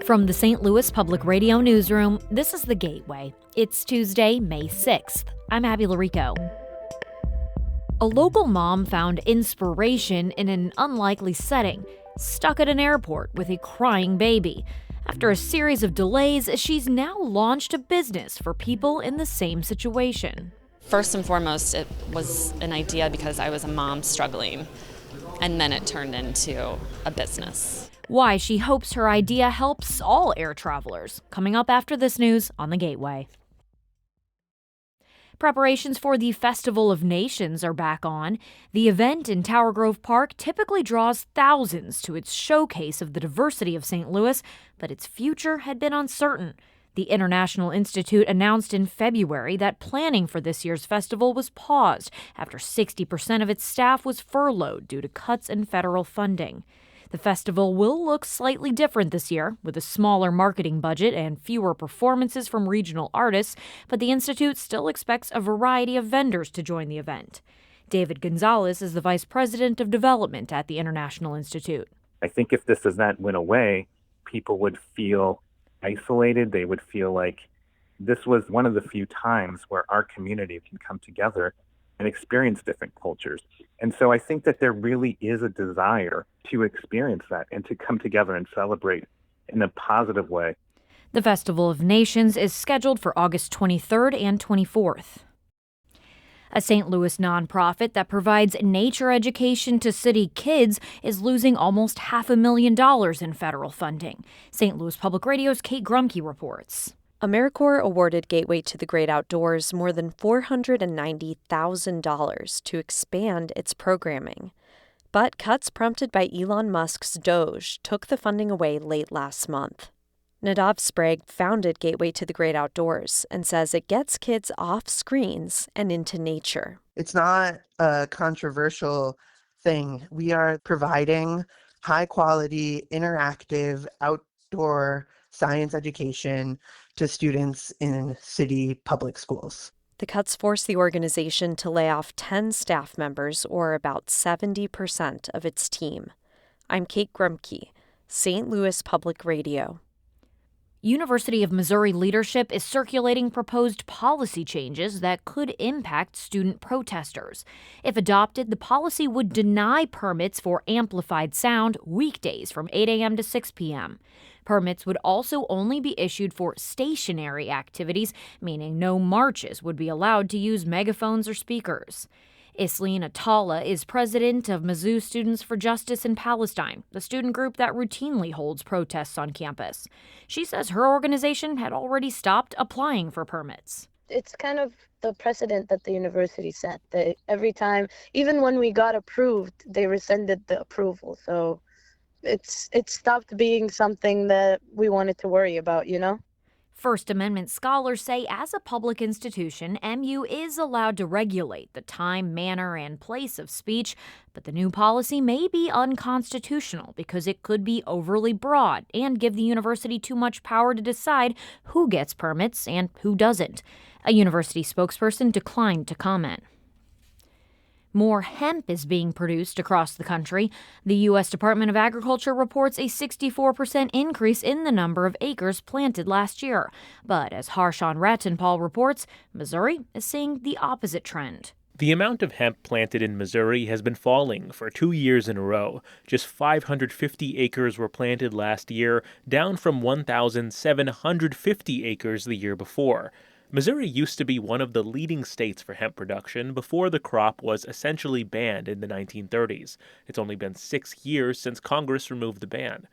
From the St. Louis Public Radio Newsroom, this is The Gateway. It's Tuesday, May 6th. I'm Abby Larico. A local mom found inspiration in an unlikely setting, stuck at an airport with a crying baby. After a series of delays, she's now launched a business for people in the same situation. First and foremost, it was an idea because I was a mom struggling, and then it turned into a business. Why she hopes her idea helps all air travelers. Coming up after this news on The Gateway. Preparations for the Festival of Nations are back on. The event in Tower Grove Park typically draws thousands to its showcase of the diversity of St. Louis, but its future had been uncertain. The International Institute announced in February that planning for this year's festival was paused after 60% of its staff was furloughed due to cuts in federal funding. The festival will look slightly different this year, with a smaller marketing budget and fewer performances from regional artists, but the Institute still expects a variety of vendors to join the event. David Gonzalez is the Vice President of Development at the International Institute. I think if this event went away, people would feel isolated. They would feel like this was one of the few times where our community can come together and experience different cultures. And so I think that there really is a desire to experience that and to come together and celebrate in a positive way. The Festival of Nations is scheduled for August 23rd and 24th. A St. Louis nonprofit that provides nature education to city kids is losing almost $500,000 in federal funding. St. Louis Public Radio's Kate Grumke reports. AmeriCorps awarded Gateway to the Great Outdoors more than $490,000 to expand its programming. But cuts prompted by Elon Musk's Doge took the funding away late last month. Nadav Sprague founded Gateway to the Great Outdoors and says it gets kids off screens and into nature. It's not a controversial thing. We are providing high-quality, interactive, outdoor science education to students in city public schools. The cuts forced the organization to lay off 10 staff members, or about 70% of its team. I'm Kate Grumke, St. Louis Public Radio. University of Missouri leadership is circulating proposed policy changes that could impact student protesters. If adopted, the policy would deny permits for amplified sound weekdays from 8 a.m. to 6 p.m. Permits would also only be issued for stationary activities, meaning no marches would be allowed to use megaphones or speakers. Isleen Atala is president of Mizzou Students for Justice in Palestine, the student group that routinely holds protests on campus. She says her organization had already stopped applying for permits. It's kind of the precedent that the university set. That every time, even when we got approved, they rescinded the approval. So it stopped being something that we wanted to worry about, you know? First Amendment scholars say as a public institution, MU is allowed to regulate the time, manner, and place of speech, but the new policy may be unconstitutional because it could be overly broad and give the university too much power to decide who gets permits and who doesn't. A university spokesperson declined to comment. More hemp is being produced across the country. The U.S. Department of Agriculture reports a 64% increase in the number of acres planted last year. But as Harshan Rattenpal reports, Missouri is seeing the opposite trend. The amount of hemp planted in Missouri has been falling for 2 years in a row. Just 550 acres were planted last year, down from 1,750 acres the year before. Missouri used to be one of the leading states for hemp production before the crop was essentially banned in the 1930s. It's only been 6 years since Congress removed the ban.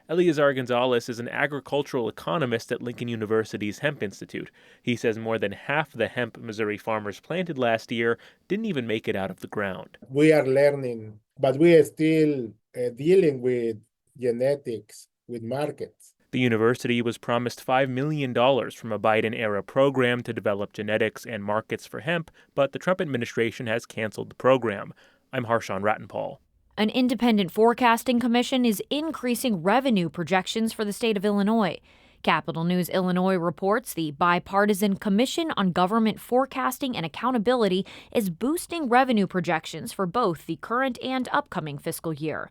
Eleazar Gonzalez is an agricultural economist at Lincoln University's Hemp Institute. He says more than half the hemp Missouri farmers planted last year didn't even make it out of the ground. We are learning, but we are still dealing with genetics, with markets. The university was promised $5 million from a Biden-era program to develop genetics and markets for hemp, but the Trump administration has canceled the program. I'm Harshan Rattenpal. An independent forecasting commission is increasing revenue projections for the state of Illinois. Capital News Illinois reports the Bipartisan Commission on Government Forecasting and Accountability is boosting revenue projections for both the current and upcoming fiscal year.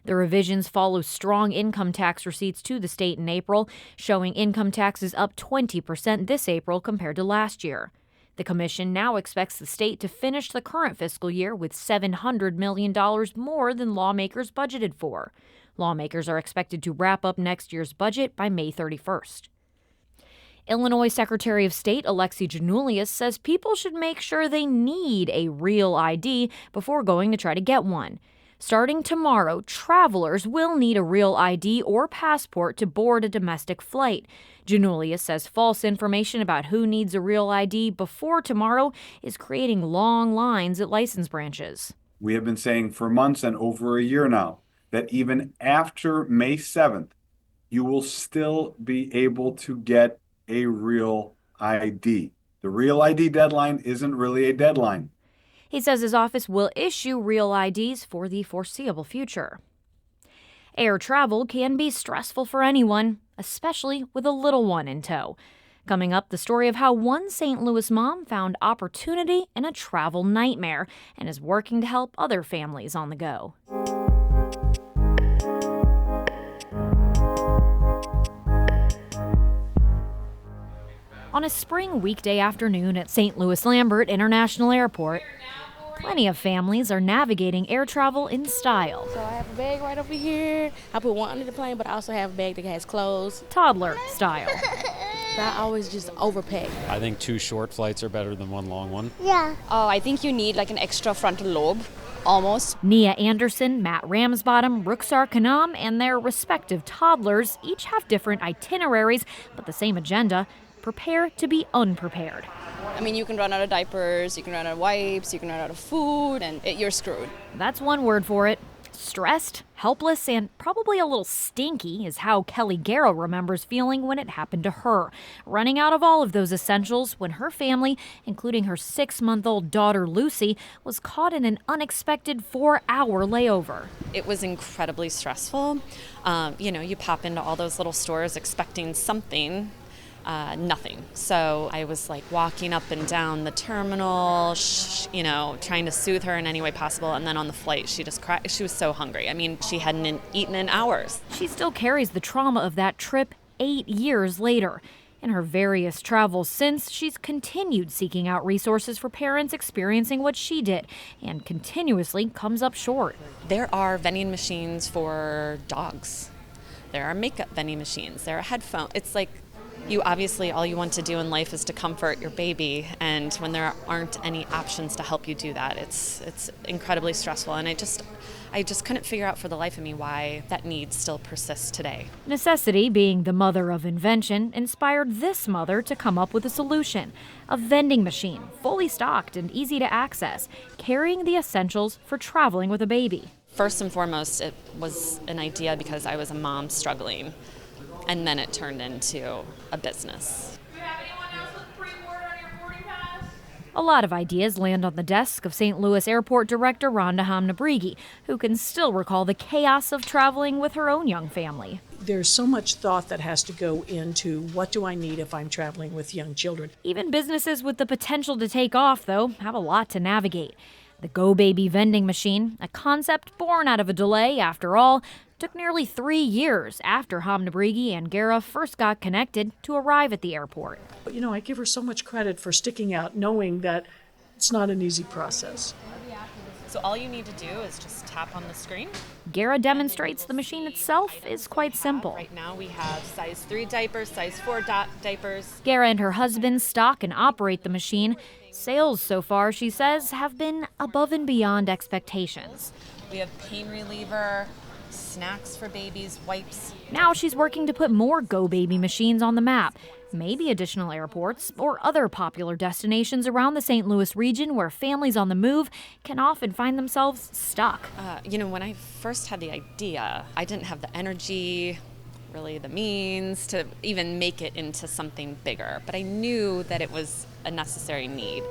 The revisions follow strong income tax receipts to the state in April, showing income taxes up 20% this April compared to last year. The commission now expects the state to finish the current fiscal year with $700 million more than lawmakers budgeted for. Lawmakers are expected to wrap up next year's budget by May 31st. Illinois Secretary of State Alexi Giannoulias says people should make sure they need a real ID before going to try to get one. Starting tomorrow, travelers will need a real ID or passport to board a domestic flight. Giannoulias says false information about who needs a real ID before tomorrow is creating long lines at license branches. We have been saying for months and over a year now that even after May 7th, you will still be able to get a real ID. The real ID deadline isn't really a deadline. He says his office will issue real IDs for the foreseeable future. Air travel can be stressful for anyone, especially with a little one in tow. Coming up, the story of how one St. Louis mom found opportunity in a travel nightmare and is working to help other families on the go. On a spring weekday afternoon at St. Louis Lambert International Airport, plenty of families are navigating air travel in style. So I have a bag right over here. I put one under the plane, but I also have a bag that has clothes. Toddler style. I always just overpack. I think 2 short flights are better than 1 long one. Yeah. Oh, I think you need like an extra frontal lobe, almost. Nia Anderson, Matt Ramsbottom, Ruxar Kanam, and their respective toddlers each have different itineraries, but the same agenda: prepare to be unprepared. I mean, you can run out of diapers, you can run out of wipes, you can run out of food, and you're screwed. That's one word for it. Stressed, helpless, and probably a little stinky is how Kelly Garrow remembers feeling when it happened to her, running out of all of those essentials when her family, including her 6-month-old daughter Lucy, was caught in an unexpected 4-hour layover. It was incredibly stressful. You pop into all those little stores expecting something. Nothing. So I was like walking up and down the terminal, trying to soothe her in any way possible. And then on the flight, she just cried. She was so hungry. I mean, she hadn't eaten in hours. She still carries the trauma of that trip 8 years later. In her various travels since, she's continued seeking out resources for parents experiencing what she did and continuously comes up short. There are vending machines for dogs. There are makeup vending machines. There are headphones. It's like, all you want to do in life is to comfort your baby, and when there aren't any options to help you do that, it's incredibly stressful. And I just couldn't figure out for the life of me why that need still persists today. Necessity, being the mother of invention, inspired this mother to come up with a solution: a vending machine, fully stocked and easy to access, carrying the essentials for traveling with a baby. First and foremost, it was an idea because I was a mom struggling. And then it turned into a business. Do you have anyone else with pre-board on your boarding pass? A lot of ideas land on the desk of St. Louis Airport Director Rhonda Hamnabrigi, who can still recall the chaos of traveling with her own young family. There's so much thought that has to go into what do I need if I'm traveling with young children. Even businesses with the potential to take off, though, have a lot to navigate. The Go Baby vending machine, a concept born out of a delay, after all, took nearly 3 years after Hamnabrigi and Guerra first got connected to arrive at the airport. I give her so much credit for sticking out, knowing that it's not an easy process. So all you need to do is just tap on the screen. Guerra demonstrates the machine itself is quite simple. Right now we have size 3 diapers, size 4 diapers. Guerra and her husband stock and operate the machine. Sales so far, she says, have been above and beyond expectations. We have pain reliever, snacks for babies, wipes. Now she's working to put more Go Baby machines on the map. Maybe additional airports or other popular destinations around the St. Louis region where families on the move can often find themselves stuck. When I first had the idea, I didn't have the energy, really the means to even make it into something bigger. But I knew that it was a necessary need.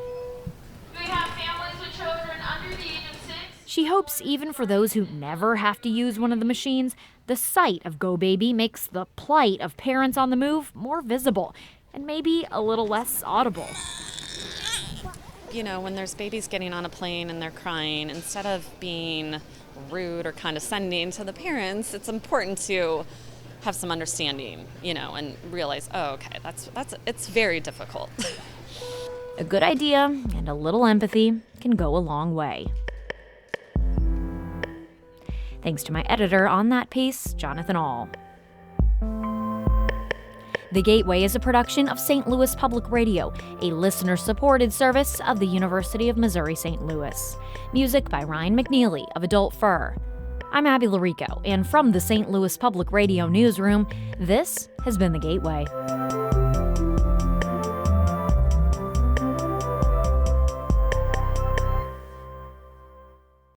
We have families with children under the age of 6. She hopes even for those who never have to use one of the machines, the sight of Go Baby makes the plight of parents on the move more visible and maybe a little less audible. When there's babies getting on a plane and they're crying, instead of being rude or condescending to the parents, it's important to have some understanding, and realize, oh, okay, it's very difficult. A good idea and a little empathy can go a long way. Thanks to my editor on that piece, Jonathan Ahl. The Gateway is a production of St. Louis Public Radio, a listener-supported service of the University of Missouri-St. Louis. Music by Ryan McNeely of Adult Fur. I'm Abby Larico, and from the St. Louis Public Radio newsroom, this has been The Gateway.